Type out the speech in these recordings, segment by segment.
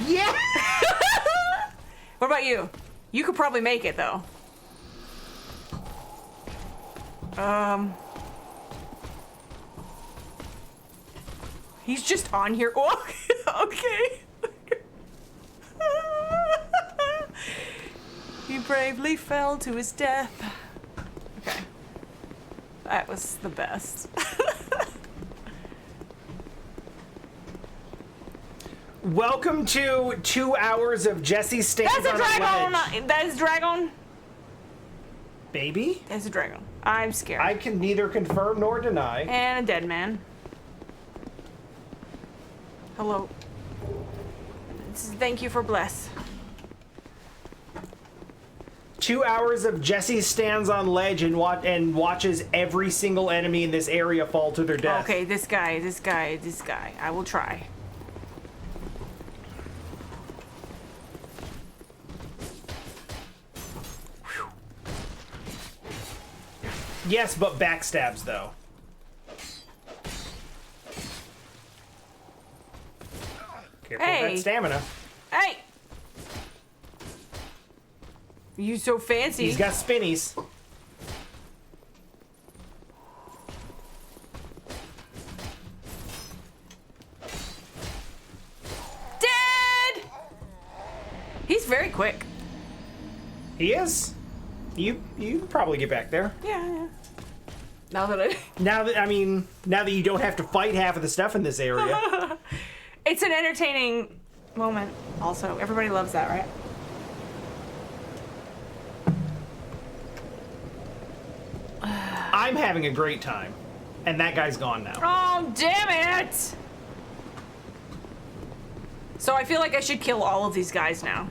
Yeah! What about you? You could probably make it, though. He's just on here. Oh, okay. He bravely fell to his death. Okay. That was the best. Welcome to 2 hours of Jessi stands That's a on dragon! ledge. That is a dragon. Baby? That's a dragon. I'm scared. I can neither confirm nor deny. And a dead man. Hello. Thank you for bless. 2 hours of Jessi stands on ledge and watches every single enemy in this area fall to their death. Okay, this guy. I will try. Yes, but backstabs, though. Careful with that stamina. Hey! You so fancy. He's got spinnies. Dead! He's very quick. He is. You probably get back there. Yeah. Now that now that you don't have to fight half of the stuff in this area. It's an entertaining moment also. Everybody loves that, right? I'm having a great time. And that guy's gone now. Oh, damn it! So I feel like I should kill all of these guys now.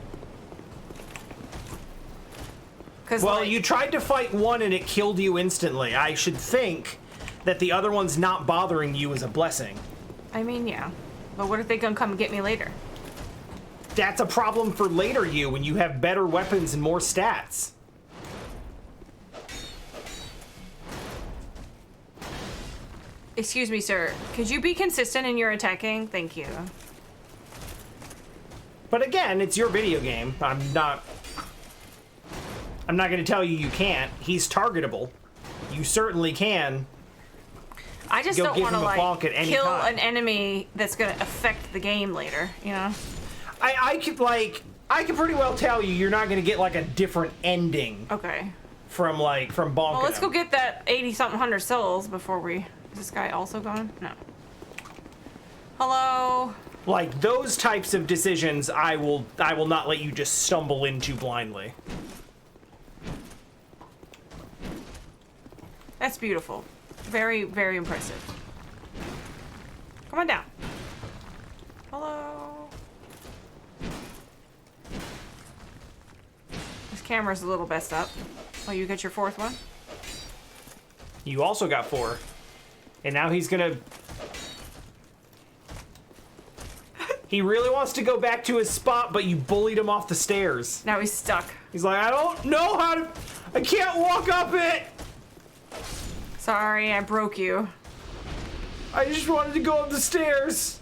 Well, you tried to fight one and it killed you instantly. I should think that the other one's not bothering you is a blessing. I mean, yeah. But what if they gonna come and get me later? That's a problem for later you when you have better weapons and more stats. Excuse me, sir. Could you be consistent in your attacking? Thank you. But again, it's your video game. I'm not going to tell you can't. He's targetable. You certainly can. I just don't want to like kill time. an enemy that's going to affect the game later, you know? I could pretty well tell you're not going to get like a different ending. Okay. From bonking. Well, let's go get that 80-something hundred souls before we... Is this guy also gone? No. Hello? Like those types of decisions I will not let you just stumble into blindly. That's beautiful. Very, very impressive. Come on down. Hello? This camera's a little messed up. Oh, you got your fourth one? You also got 4. And now he's gonna... He really wants to go back to his spot, but you bullied him off the stairs. Now he's stuck. He's like, I don't know how to... I can't walk up it! Sorry, I broke you. I just wanted to go up the stairs.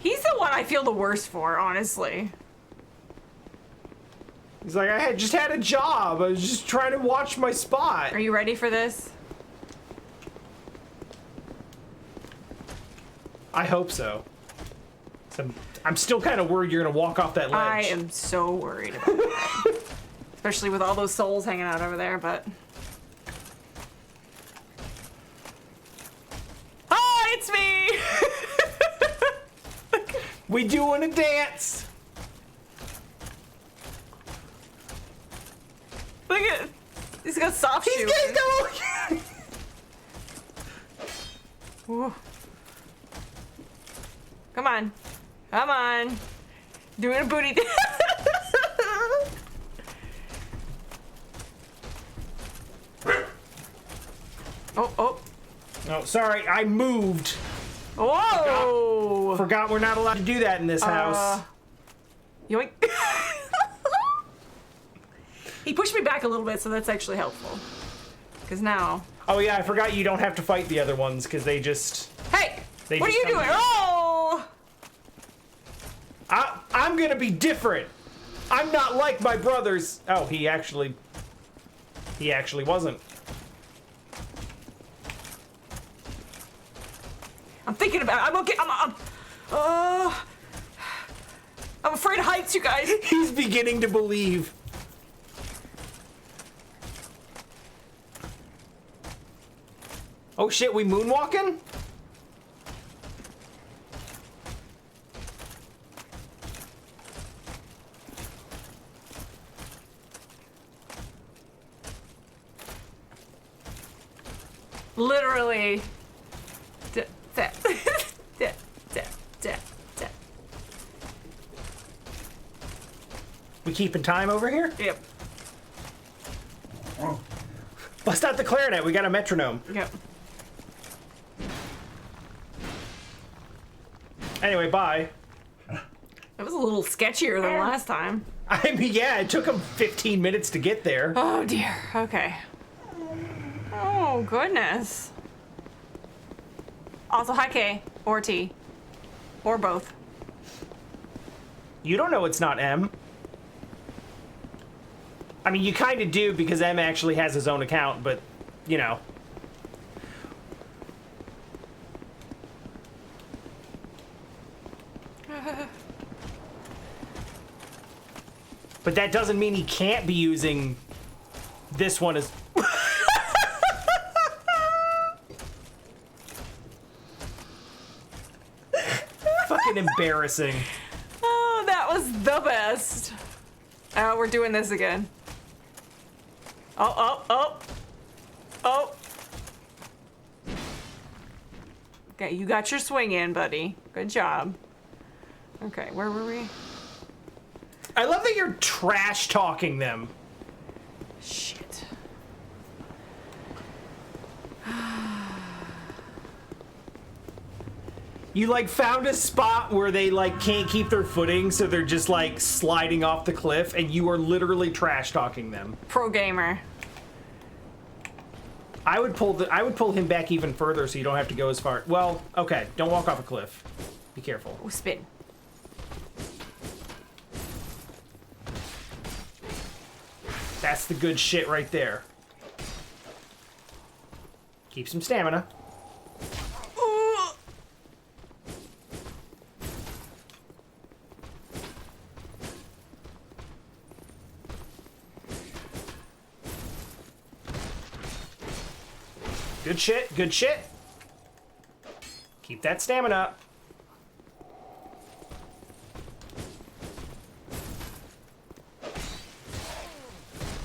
He's the one I feel the worst for, honestly. He's like, I just had a job. I was just trying to watch my spot. Are you ready for this? I hope so. I'm still kind of worried you're going to walk off that ledge. I am so worried about that. Especially with all those souls hanging out over there, but... Hi, it's me! We doing a dance! Look at... He's got soft shoes. He's going! Ooh. Come on. Come on. Doing a booty dance. Oh. Oh, sorry, I moved. Whoa! Forgot we're not allowed to do that in this house. Yoink. He pushed me back a little bit, so that's actually helpful. Because now... Oh yeah, I forgot you don't have to fight the other ones, because they just... Hey! They What are just you doing? Oh! I I'm gonna be different. I'm not like my brothers. Oh, he actually wasn't. I'm thinking about it. I'm okay. I'm afraid of heights, you guys. He's beginning to believe. Oh shit, we moonwalking? Literally. We keeping time over here? Yep. Bust out the clarinet, we got a metronome. Yep. Anyway, bye. It was a little sketchier than last time. I mean, yeah, it took him 15 minutes to get there. Oh dear. Okay. Oh goodness. Also, hi K or T or both. You don't know it's not M. I mean, you kind of do because M actually has his own account, but, you know. But that doesn't mean he can't be using this one as... Fucking embarrassing. Oh, that was the best. Oh, we're doing this again. Oh. Okay, you got your swing in, buddy. Good job. Okay, where were we? I love that you're trash talking them. Shit. You like found a spot where they like can't keep their footing, so they're just like sliding off the cliff, and you are literally trash talking them. Pro gamer. I would pull him back even further so you don't have to go as far. Well, okay, don't walk off a cliff. Be careful. Oh, spin. That's the good shit right there. Keep some stamina. Good shit, good shit. Keep that stamina up.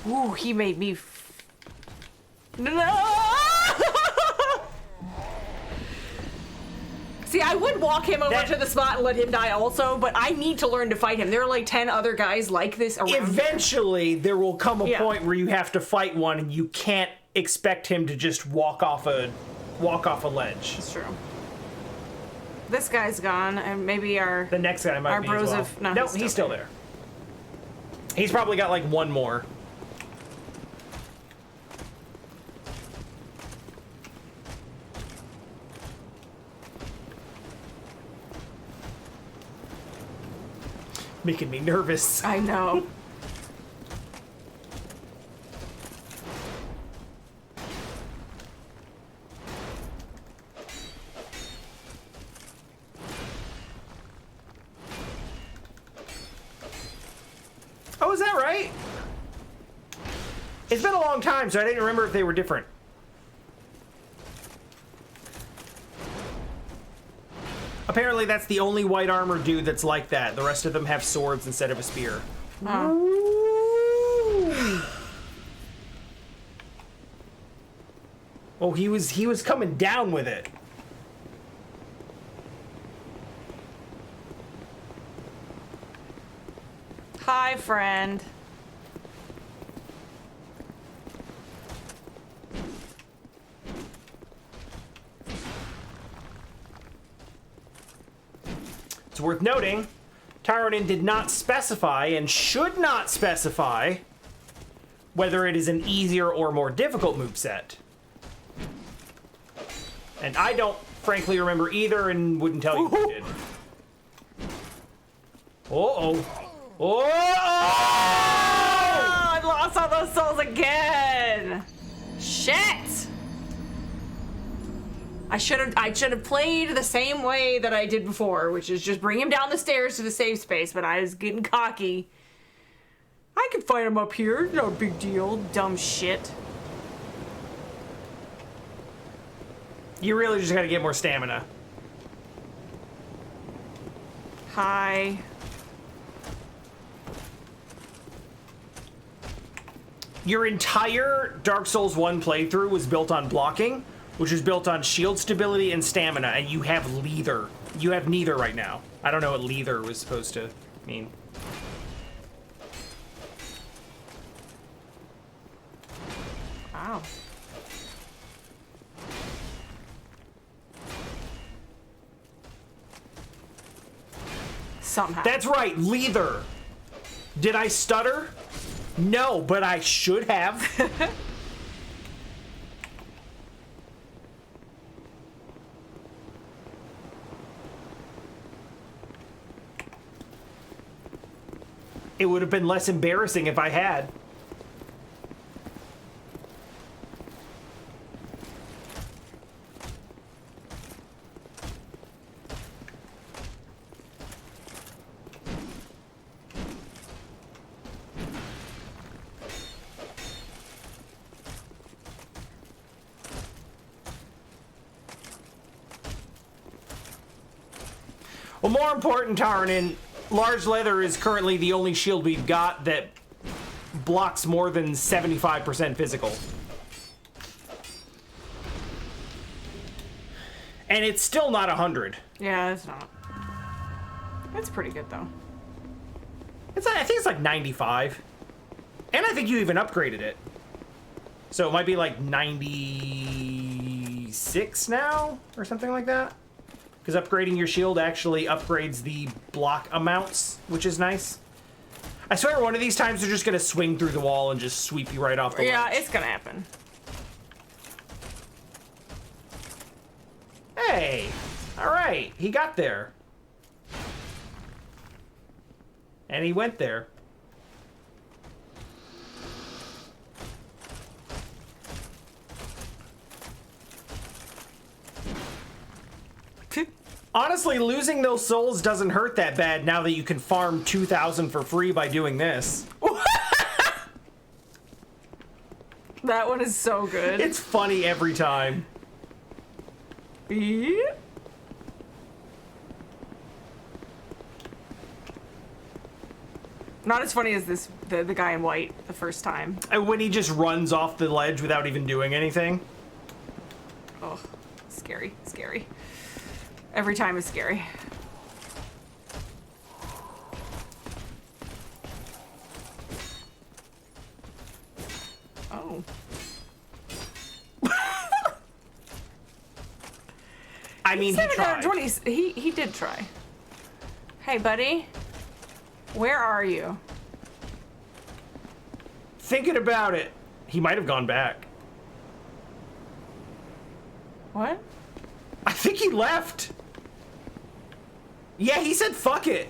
Ooh, he made me. No! See, I would walk him over to the spot and let him die also, but I need to learn to fight him. There are like 10 other guys like this around. Eventually, there will come a point where you have to fight one and you can't expect him to just walk off a ledge. That's true. This guy's gone, and maybe the next guy might be bros as well. No, he's still there. He's probably got like one more. Making me nervous. I know. Oh, is that right? It's been a long time, so I didn't remember if they were different. Apparently that's the only white armor dude that's like that. The rest of them have swords instead of a spear. Oh, he was coming down with it. Hi, friend. It's worth noting, Tyronin did not specify and should not specify whether it is an easier or more difficult moveset. And I don't frankly remember either and wouldn't tell you if I did. Uh-oh. Oh! Oh, I lost all those souls again. Shit. I should have played the same way that I did before, which is just bring him down the stairs to the safe space, but I was getting cocky. I can fight him up here. No big deal. Dumb shit. You really just gotta get more stamina. Hi. Your entire Dark Souls 1 playthrough was built on blocking, which is built on shield stability and stamina, and you have neither. You have neither right now. I don't know what neither was supposed to mean. Wow. Somehow. That's right, leather. Did I stutter? No, but I should have. It would have been less embarrassing if I had. Well, more important, Tarnin, large leather is currently the only shield we've got that blocks more than 75% physical. And it's still not 100. Yeah, it's not. It's pretty good though. I think it's like 95. And I think you even upgraded it. So it might be like 96 now or something like that. Because upgrading your shield actually upgrades the block amounts, which is nice. I swear one of these times they're just going to swing through the wall and just sweep you right off the Yeah, ledge. it's gonna happen. Hey! Alright, he got there. And he went there. Honestly, losing those souls doesn't hurt that bad now that you can farm 2,000 for free by doing this. That one is so good. It's funny every time. Beep. Not as funny as this the guy in white the first time. And when he just runs off the ledge without even doing anything. Oh, scary, scary. Every time is scary. Oh. I mean, he tried. 720. He did try. Hey, buddy. Where are you? Thinking about it. He might have gone back. What? I think he left. Yeah, he said fuck it.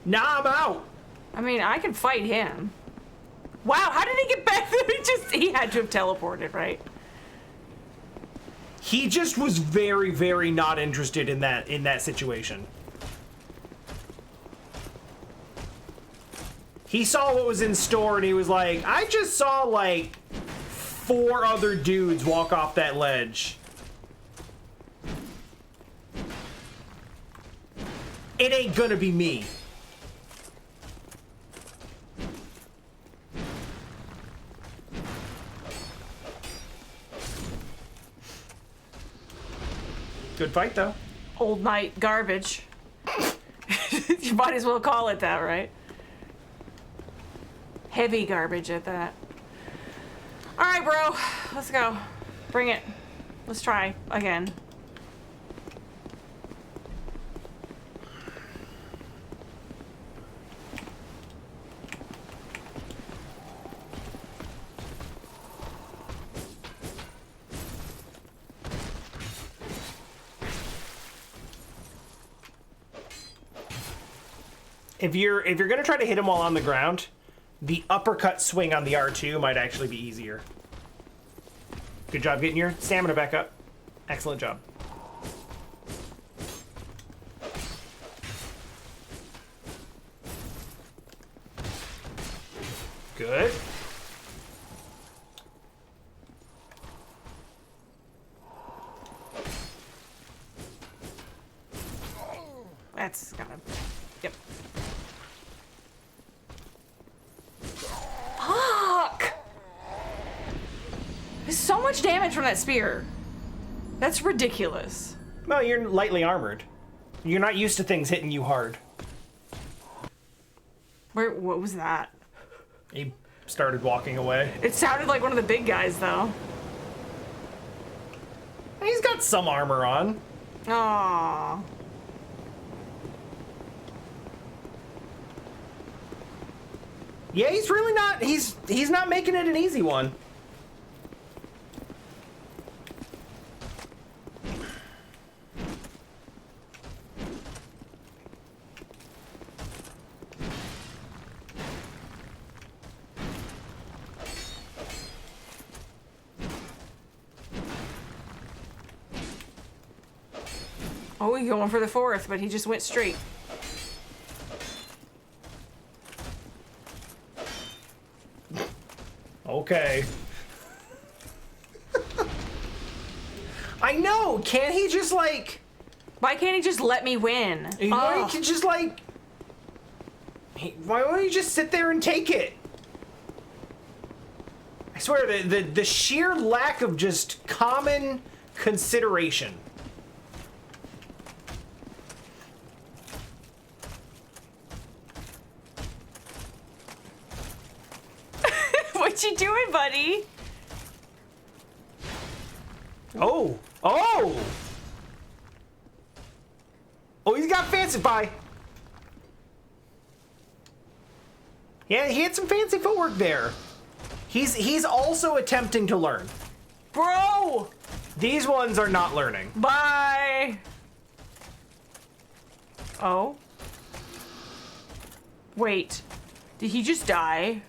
Nah, I'm out. I mean, I can fight him. Wow, how did he get back there? He had to have teleported, right? He just was very, very not interested in that situation. He saw what was in store and he was like, I just saw like 4 other dudes walk off that ledge. It ain't gonna be me. Good fight, though. Old night garbage. You might as well call it that, right? Heavy garbage at that. All right, bro. Let's go. Bring it. Let's try again. If you're gonna try to hit him while on the ground, the uppercut swing on the R2 might actually be easier. Good job getting your stamina back up. Excellent job. Good. That's gonna... Yep. Fuck! There's so much damage from that spear. That's ridiculous. Well, you're lightly armored. You're not used to things hitting you hard. What was that? He started walking away. It sounded like one of the big guys, though. He's got some armor on. Aww. Yeah, he's really not. He's not making it an easy one. Oh, he's going for the fourth, but he just went straight. Okay. I know. Can't he just like? Why can't he just let me win? Why Oh. don't you just like? Why don't you just sit there and take it? I swear, the sheer lack of just common consideration. What you doing, buddy? Oh! Oh! Oh, he's got fancy pie. Yeah, he had some fancy footwork there. He's also attempting to learn. Bro! These ones are not learning. Bye! Oh? Wait. Did he just die?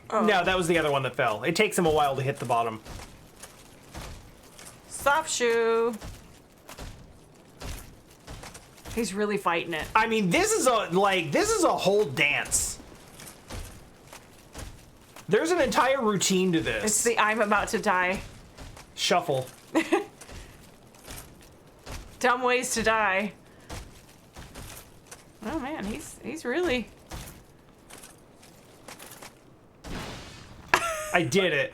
Oh. No, that was the other one that fell. It takes him a while to hit the bottom. Stop shoe. He's really fighting it. I mean, this is a whole dance. There's an entire routine to this. It's the I'm about to die. Shuffle. Dumb ways to die. Oh man, he's really... I did it.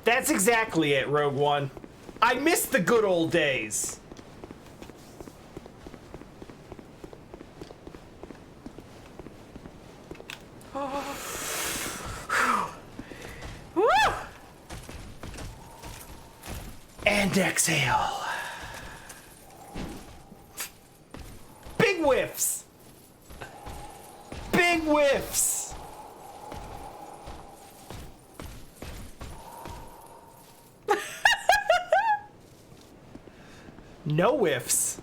That's exactly it, Rogue One. I miss the good old days. Woo! And exhale. Big whiffs. Big whiffs. No whiffs.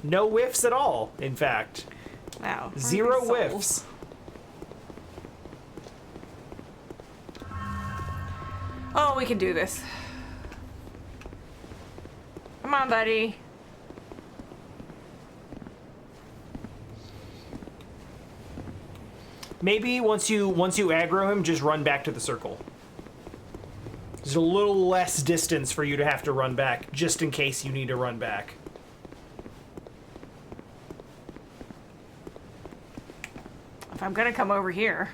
No whiffs at all, in fact. Wow. Zero whiffs. Oh, we can do this. Come on, buddy. Maybe once you aggro him, just run back to the circle. There's a little less distance for you to have to run back, just in case you need to run back. If I'm gonna come over here.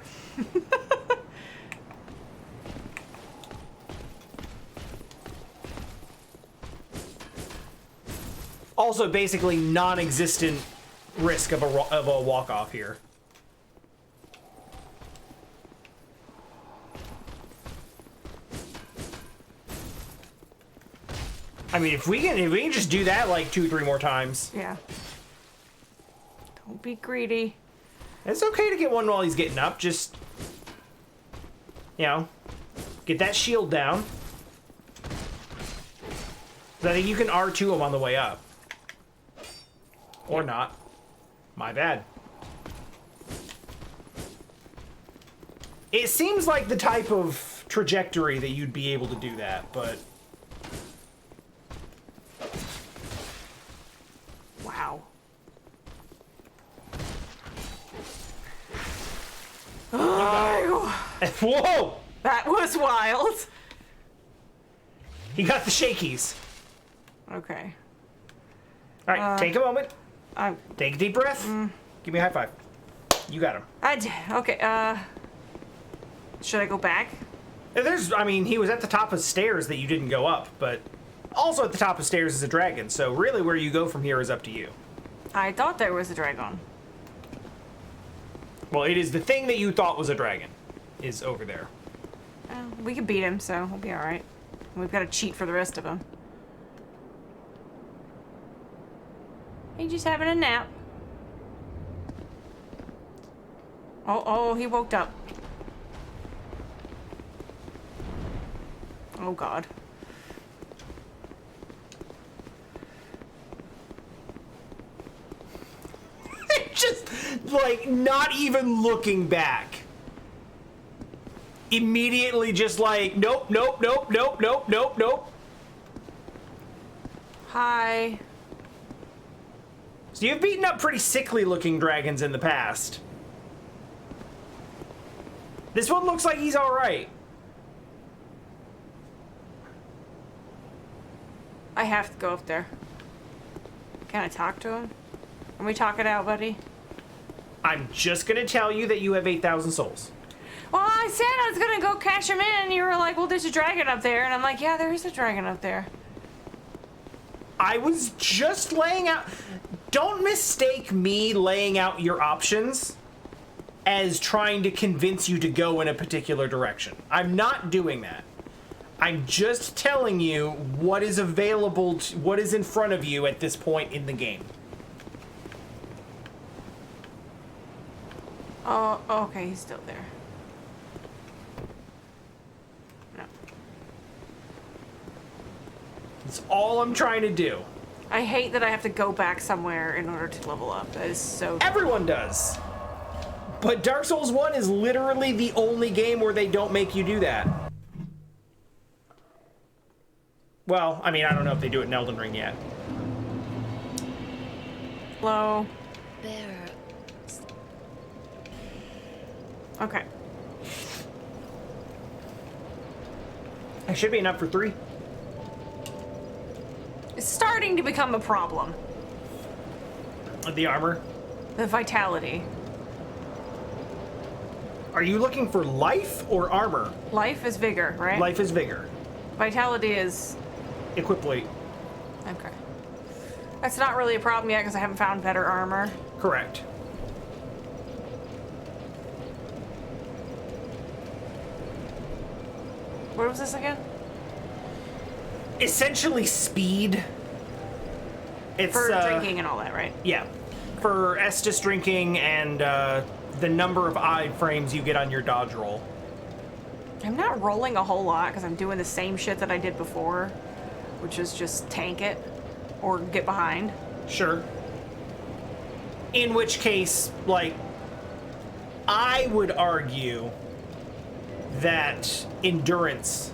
Also, basically non-existent risk of a walk-off here. I mean, if we can just do that like 2-3 more times. Yeah. Don't be greedy. It's okay to get one while he's getting up, just... you know, get that shield down. I think you can R2 them on the way up. Or not. My bad. It seems like the type of trajectory that you'd be able to do that, but... Wow. Whoa! That was wild. He got the shakies. Okay. All right, take a moment. I'm... Take a deep breath. Give me a high five. You got him. Okay, should I go back? I mean, he was at the top of stairs that you didn't go up, but also at the top of stairs is a dragon, so really where you go from here is up to you. I thought there was a dragon. Well, it is the thing that you thought was a dragon is over there. We can beat him, so we'll be alright. We've got to cheat for the rest of them. He's just having a nap. Oh, he woke up. Oh, God. Just, like, not even looking back. Immediately just like, nope, nope, nope, nope, nope, nope, nope. Hi. So you've beaten up pretty sickly looking dragons in the past. This one looks like he's alright. I have to go up there. Can I talk to him? Can we talk it out, buddy? I'm just gonna tell you that you have 8,000 souls. Well, I said I was gonna go cash him in, and you were like, well, there's a dragon up there. And I'm like, yeah, there is a dragon up there. I was just laying out... Don't mistake me laying out your options as trying to convince you to go in a particular direction. I'm not doing that. I'm just telling you what is available, what is in front of you at this point in the game. Oh, okay, he's still there. No. That's all I'm trying to do. I hate that I have to go back somewhere in order to level up. That is so... Everyone does. But Dark Souls 1 is literally the only game where they don't make you do that. Well, I mean, I don't know if they do it in Elden Ring yet. Hello. There. Okay. I should be enough for 3. It's starting to become a problem. The armor. The vitality. Are you looking for life or armor? Life is vigor, right? Life is vigor. Vitality is... Equip weight. Okay. That's not really a problem yet because I haven't found better armor. Correct. What was this again? Essentially speed. It's For drinking and all that, right? Yeah. For Estus drinking and the number of iframes you get on your dodge roll. I'm not rolling a whole lot because I'm doing the same shit that I did before, which is just tank it or get behind. Sure. In which case, like, I would argue that endurance,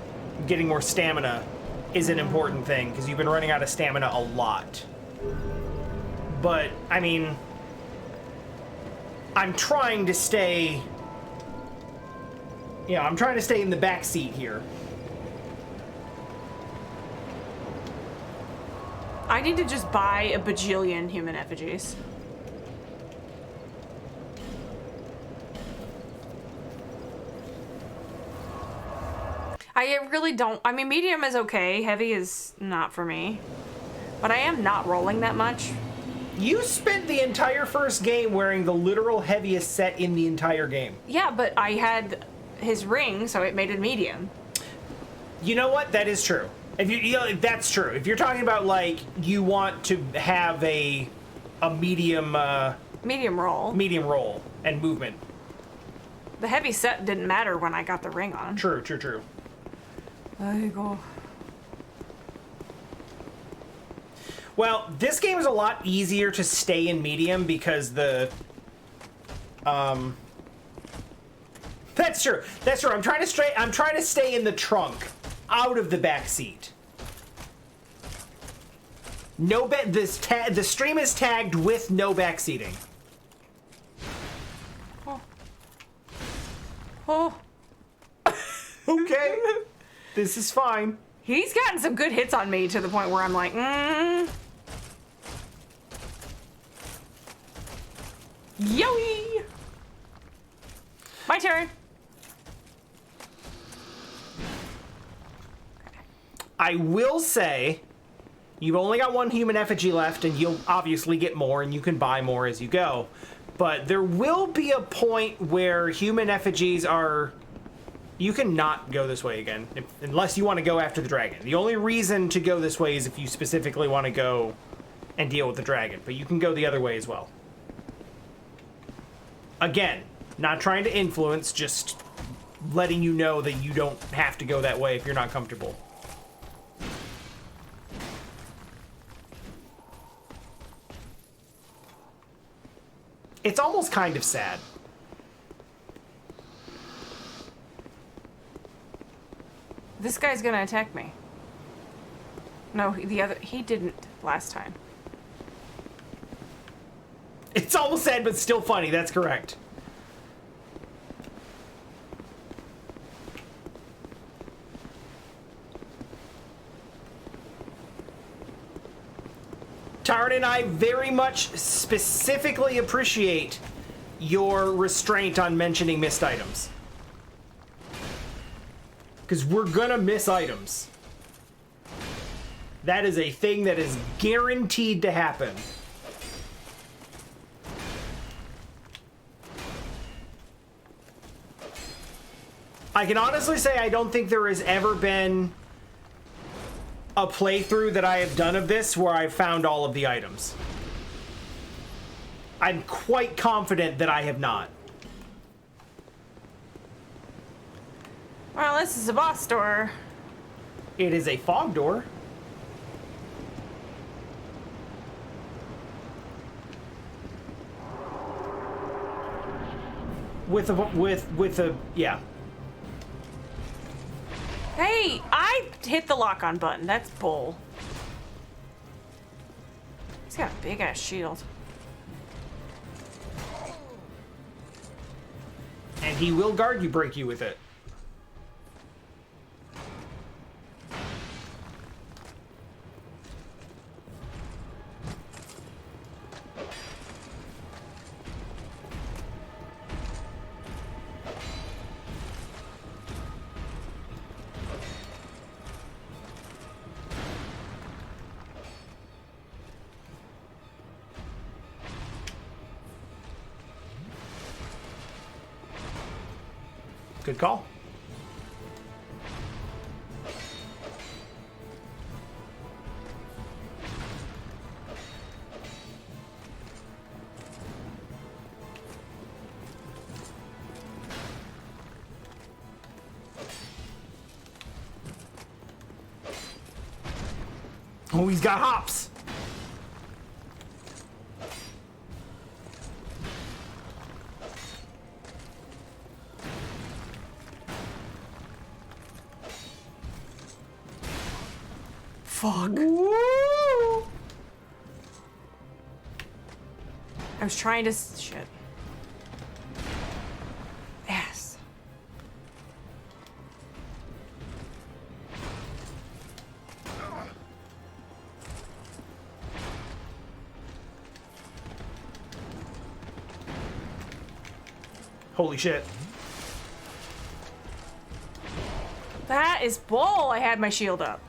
getting more stamina, is an important thing because you've been running out of stamina a lot. But, I mean, I'm trying to stay... You know, I'm trying to stay in the back seat here. I need to just buy a bajillion human effigies. I really don't... I mean, medium is okay. Heavy is not for me. But I am not rolling that much. You spent the entire first game wearing the literal heaviest set in the entire game. Yeah, but I had his ring, so it made it medium. You know what? That is true. If you know, that's true. If you're talking about, like, you want to have a medium... medium roll. Medium roll and movement. The heavy set didn't matter when I got the ring on. True, true, true. There you go. Well, this game is a lot easier to stay in medium because the... That's true. That's true. I'm trying to stay in the trunk, out of the back seat. No the stream is tagged with no back seating. Oh. Oh. Okay. This is fine. He's gotten some good hits on me to the point where I'm like, Yoey! My turn. I will say, you've only got one human effigy left, and you'll obviously get more, and you can buy more as you go. But there will be a point where human effigies are... You can not go this way again, unless you want to go after the dragon. The only reason to go this way is if you specifically want to go and deal with the dragon, but you can go the other way as well. Again, not trying to influence, just letting you know that you don't have to go that way if you're not comfortable. It's almost kind of sad. This guy's gonna attack me. No, he didn't last time. It's almost sad, but still funny. That's correct. Taryn and I very much specifically appreciate your restraint on mentioning missed items. Because we're gonna miss items. That is a thing that is guaranteed to happen. I can honestly say I don't think there has ever been a playthrough that I have done of this where I've found all of the items. I'm quite confident that I have not. Well, this is a boss door. It is a fog door. With a yeah. Hey, I hit the lock-on button. That's bull. He's got a big-ass shield. And he will guard you, break you with it. Good call. Oh, he's got hops. Fuck. Woo! I was trying to... Shit. Yes. Holy shit. That is bull. I had my shield up.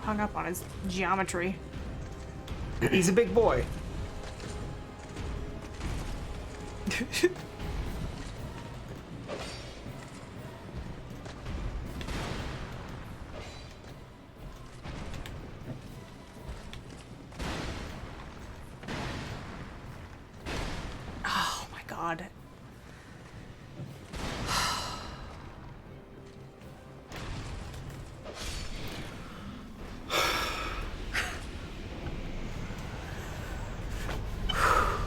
hung up on his geometry. He's a big boy. Oh my god.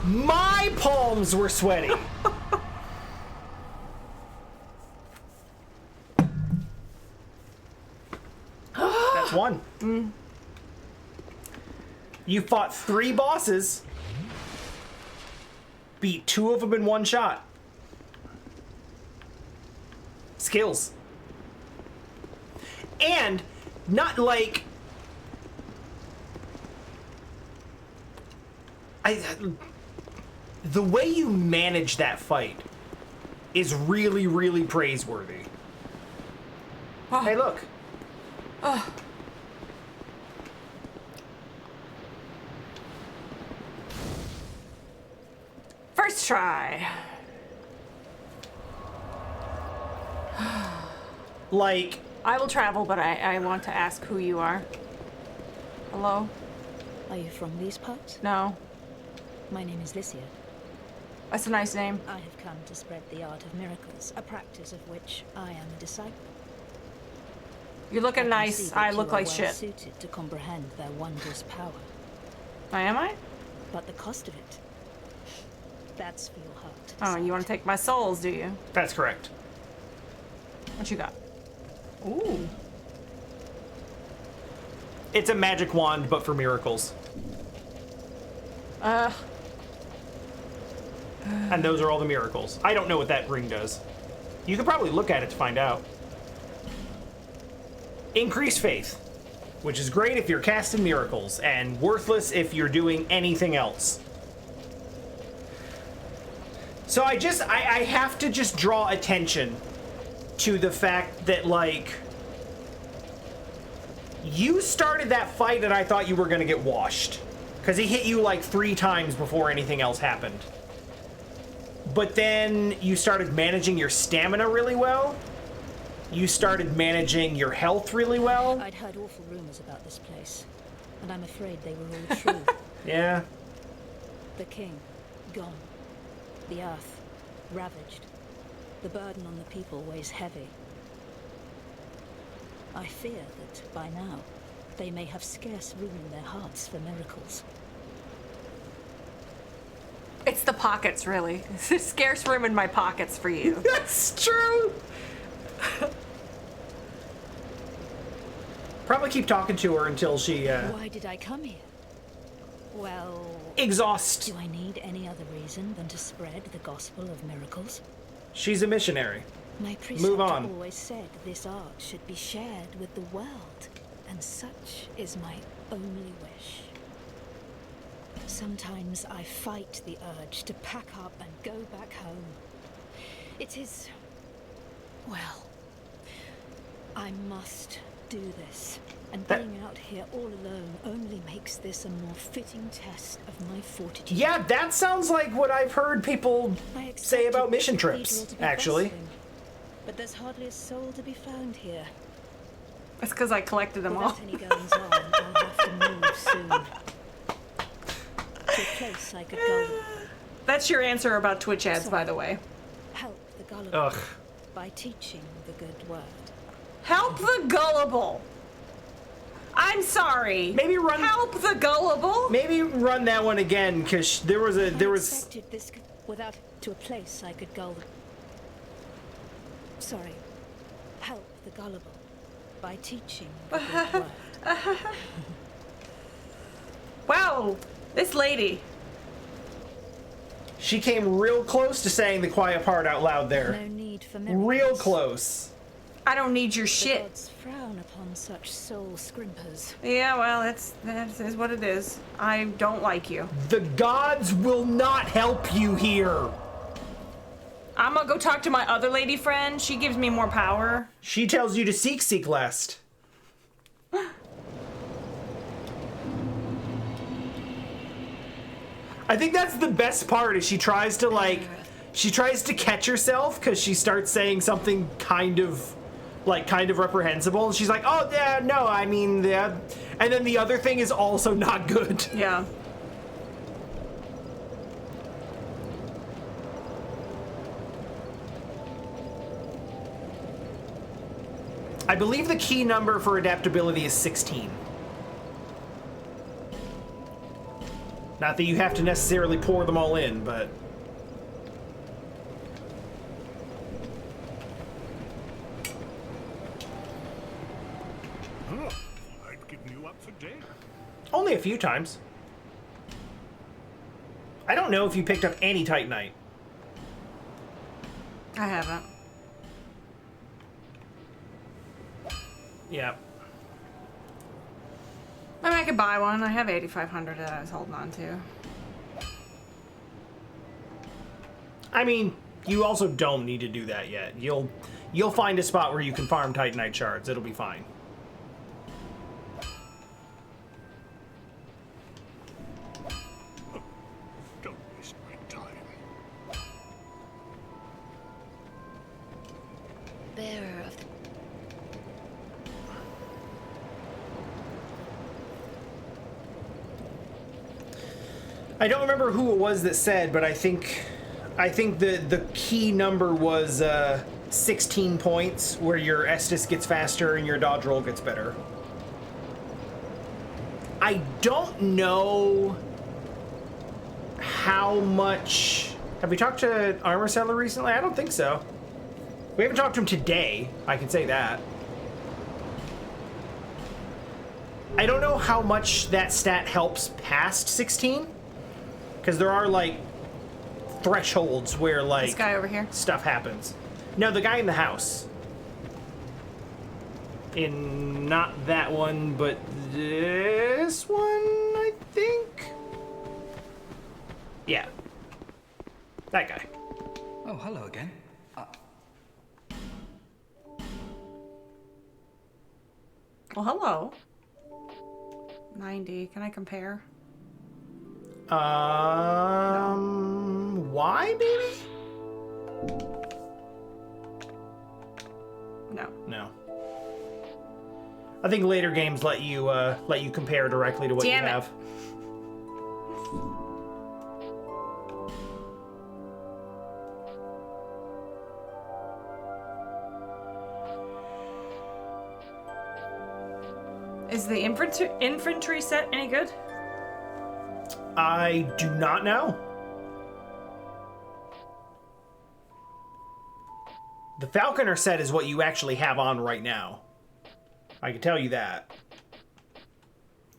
My palms were sweaty. That's one. You fought 3 bosses. Beat 2 of them in 1 shot. Skills. And not like... The way you manage that fight is really, really praiseworthy. Oh. Hey, look. Oh. First try. Like... I will travel, but I want to ask who you are. Hello? Are you from these parts? No. My name is Licia. That's a nice name. I have come to spread the art of miracles, a practice of which I am a disciple. You're looking I can see nice. that I you look are like well shit. suited to comprehend their wondrous power, Am I? but the cost of it, that's for your heart to Oh, decide. you want to take my souls, do you? That's correct. What you got? Ooh. It's a magic wand, but for miracles. And those are all the miracles. I don't know what that ring does. You could probably look at it to find out. Increase faith, which is great if you're casting miracles, and worthless if you're doing anything else. So I have to just draw attention to the fact that, like, you started that fight and I thought you were gonna get washed. Because he hit you like 3 times before anything else happened. But then you started managing your stamina really well. You started managing your health really well. I'd heard awful rumors about this place, and I'm afraid they were all true. Yeah. The king, gone. The earth, ravaged. The burden on the people weighs heavy. I fear that, by now, they may have scarce room in their hearts for miracles. It's the pockets, really. There's scarce room in my pockets for you. That's true. Probably keep talking to her until she, Why did I come here? Well, exhaust. do I need any other reason than to spread the gospel of miracles? She's a missionary. My Move preceptor on. always said this art should be shared with the world, and such is my only wish. Sometimes I fight the urge to pack up and go back home. It is... well, I must do this. And That- being out here all alone only makes this a more fitting test of my fortitude. Yeah, that sounds like what I've heard people I say expected about this mission cathedral trips, to be actually. bustling, but there's hardly a soul to be found here. That's because I collected them all. Without any goings on, I'll have to move soon. To a place I could go. That's your answer about Twitch ads, by the way. Help the gullible Ugh. by teaching the good word. Help the gullible. I'm sorry. Maybe run. Help the gullible. Maybe run that one again, because there was. I expected this without to a place I could go. Sorry. Help the gullible by teaching the good word. Wow, this lady. She came real close to saying the quiet part out loud there. No need for miracles. Real close. I don't need your The shit. gods frown upon such soul scrimpers. Yeah, well, that is what it is. I don't like you. The gods will not help you here. I'm gonna go talk to my other lady friend. She gives me more power. She tells you to seek lest. I think that's the best part is she tries to catch herself because she starts saying something kind of reprehensible. And she's like, oh, yeah, no, I mean, yeah. And then the other thing is also not good. Yeah. I believe the key number for adaptability is 16. Not that you have to necessarily pour them all in, but... I'd given you up for dead. Only a few times. I don't know if you picked up any Titanite. I haven't. Yeah. I mean, I could buy one. I have 8,500 that I was holding on to. I mean, you also don't need to do that yet. You'll find a spot where you can farm Titanite shards. It'll be fine. Don't waste my time. Bearer of the... I don't remember who it was that said, but I think the key number was 16 points, where your Estus gets faster and your dodge roll gets better. I don't know how much... Have we talked to Armor Seller recently? I don't think so. We haven't talked to him today, I can say that. I don't know how much that stat helps past 16. Because there are, like, thresholds where, like... This guy over here? Stuff happens. No, the guy in the house. In not that one, but this one, I think? Yeah. That guy. Oh, hello again. Well, hello. 90. Can I compare? Why, maybe? No. No. I think later games let you compare directly to what Damn you it. have. Is the infantry set any good? I do not know. The Falconer set is what you actually have on right now. I can tell you that.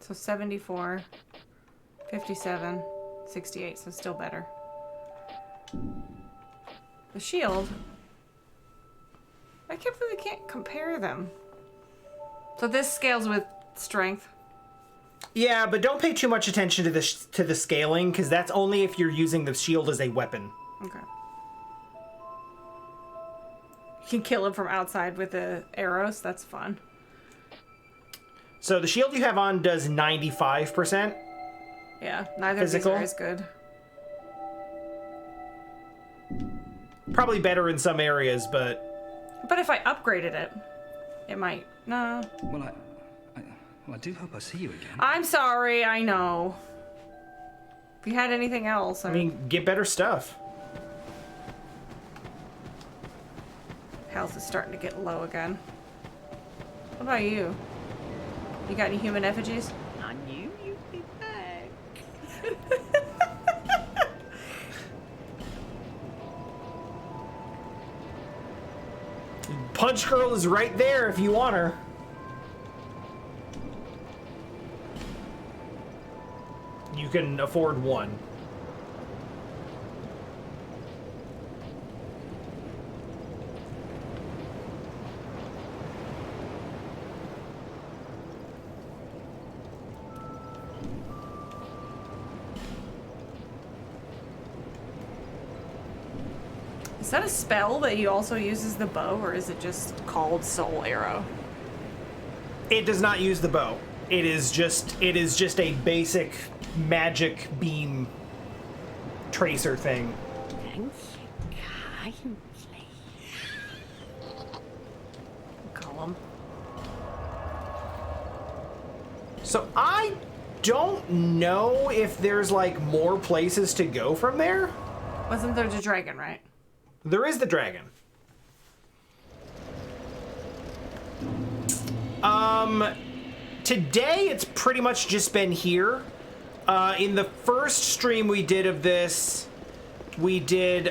So 74, 57, 68, so still better. The shield. I can't believe I can't compare them. So this scales with strength. Yeah, but don't pay too much attention to the scaling, because that's only if you're using the shield as a weapon. Okay. You can kill him from outside with the arrows. That's fun. So the shield you have on does 95%. Yeah, neither Physical? of these are as good. Probably better in some areas, but... But if I upgraded it, it might... No. Well, I do hope I see you again. I'm sorry, I know. If you had anything else, I mean, get better stuff. health is starting to get low again. What about you? You got any human effigies? I knew you'd be back. Punch Girl is right there if you want her. You can afford one. Is that a spell that he also uses the bow, or is it just called Soul Arrow? It does not use the bow. It is just a basic magic beam tracer thing. Thank you kindly. Column. So I don't know if there's like more places to go from there. Wasn't there the dragon, right? There is the dragon. Today it's pretty much just been here. In the first stream we did of this, we did,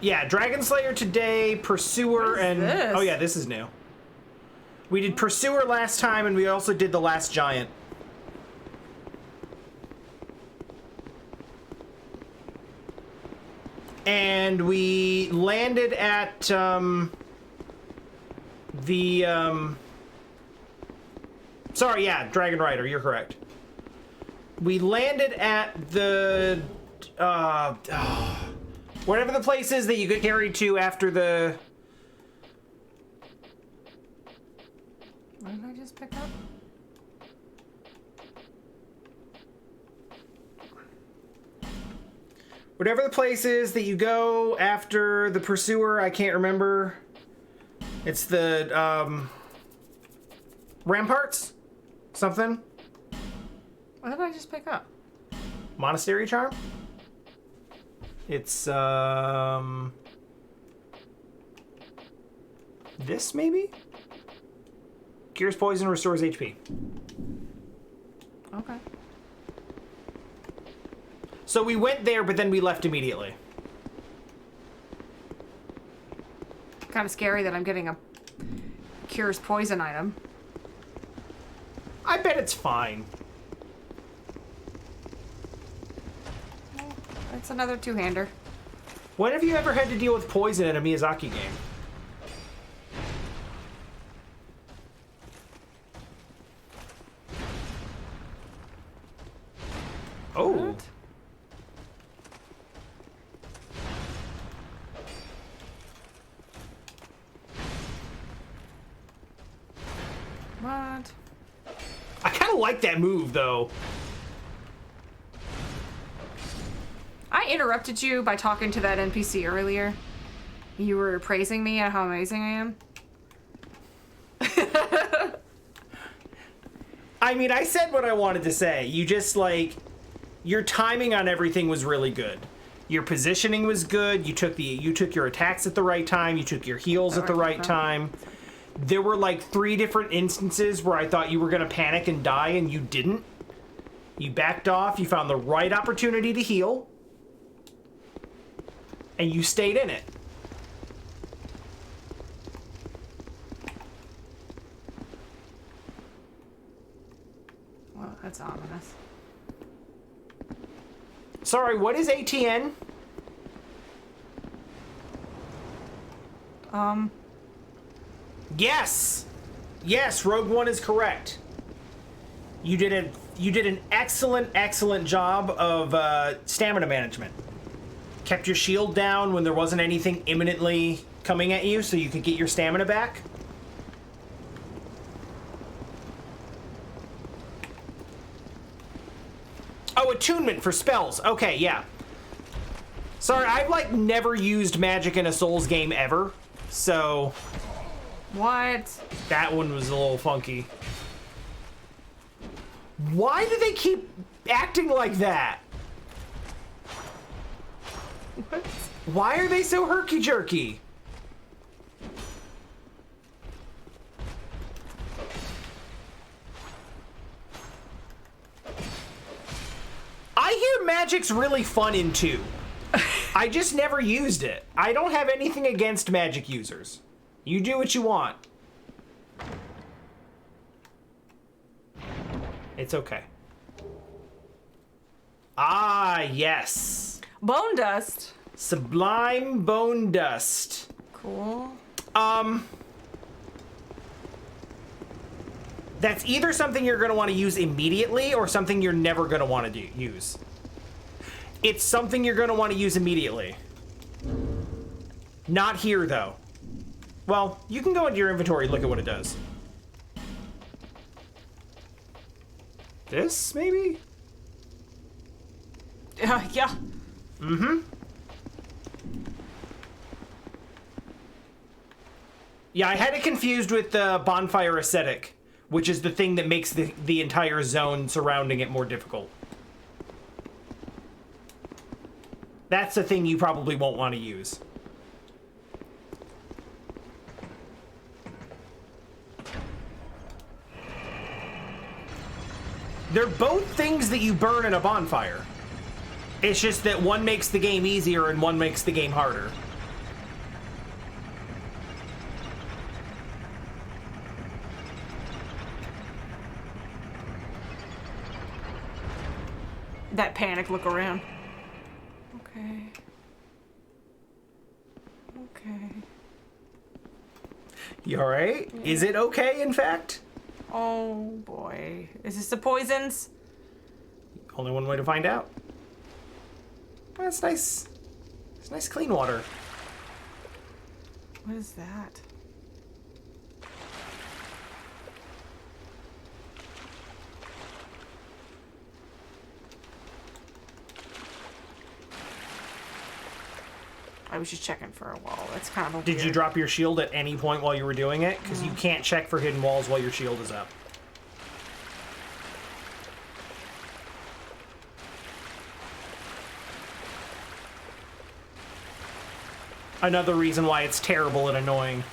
yeah, Dragon Slayer today, Pursuer, What is and... this? Oh yeah, this is new. We did Pursuer last time, and we also did The Last Giant. And we landed at, sorry, yeah, Dragon Rider, you're correct. We landed at the, whatever the place is that you get carried to after the... What did I just pick up? Whatever the place is that you go after the Pursuer, I can't remember. It's the, Ramparts? Something? What did I just pick up? Monastery Charm? It's, this, maybe? Cures poison, restores HP. Okay. So we went there, but then we left immediately. Kind of scary that I'm getting a cures poison item. I bet it's fine. It's another two-hander. When have you ever had to deal with poison in a Miyazaki game? Oh. What? What? I kind of like that move, though. I interrupted you by talking to that NPC earlier. You were praising me at how amazing I am. I mean, I said what I wanted to say. You just, like, your timing on everything was really good. Your positioning was good. You took your attacks at the right time. You took your heals at the right time. There were like 3 different instances where I thought you were going to panic and die, and you didn't. You backed off. You found the right opportunity to heal. And you stayed in it. Well, that's ominous. Sorry, what is ATN? Yes! Yes, Rogue One is correct. You did an excellent job of stamina management. Kept your shield down when there wasn't anything imminently coming at you, so you could get your stamina back. Oh, attunement for spells. Okay, yeah. Sorry, I've like never used magic in a Souls game ever, so What? that one was a little funky. Why do they keep acting like that? What? Why are they so herky-jerky? I hear magic's really fun in 2. I just never used it. I don't have anything against magic users. You do what you want. It's okay. Ah, yes. Bone dust. Sublime bone dust. Cool. That's either something you're going to want to use immediately or something you're never going to want to use. It's something you're going to want to use immediately. Not here, though. Well, you can go into your inventory and look at what it does. This, maybe? Yeah. Mm-hmm. Yeah, I had it confused with the bonfire ascetic, which is the thing that makes the entire zone surrounding it more difficult. That's the thing you probably won't want to use. They're both things that you burn in a bonfire. It's just that one makes the game easier and one makes the game harder. That panic look around. Okay. Okay. You alright? Yeah. Is it okay, in fact? Oh boy. Is this the poisons? Only one way to find out. Well, that's nice. It's nice clean water. What is that? I was just checking for a wall. That's kind of a Did you drop your shield at any point while you were doing it? Because you can't check for hidden walls while your shield is up. Another reason why it's terrible and annoying.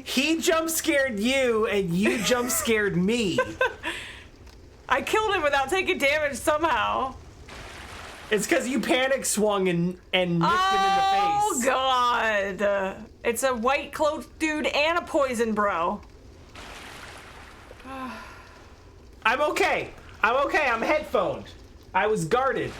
He jump scared you, and you jump scared me. I killed him without taking damage somehow. It's because you panic swung and nicked him in the face. Oh god! It's a white cloaked dude and a poison bro. I'm okay. I'm okay. I'm headphoned. I was guarded.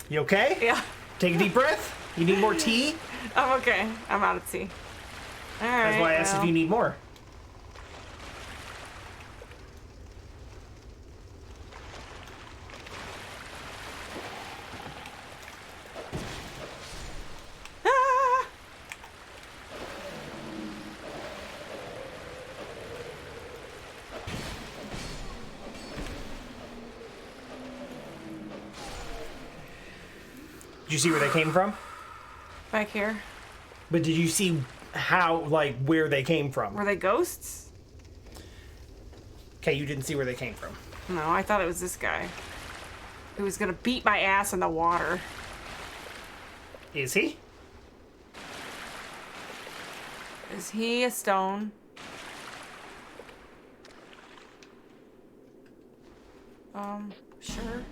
You okay? Yeah. Take a deep breath. You need more tea? I'm okay. I'm out of tea. Alright. That's why I asked if you need more. Ah! Did you see where they came from? Back here. But did you see how, like, where they came from? Were they ghosts? Okay, you didn't see where they came from. No, I thought it was this guy. Who was gonna beat my ass in the water. Is he? Is he a stone? Sure.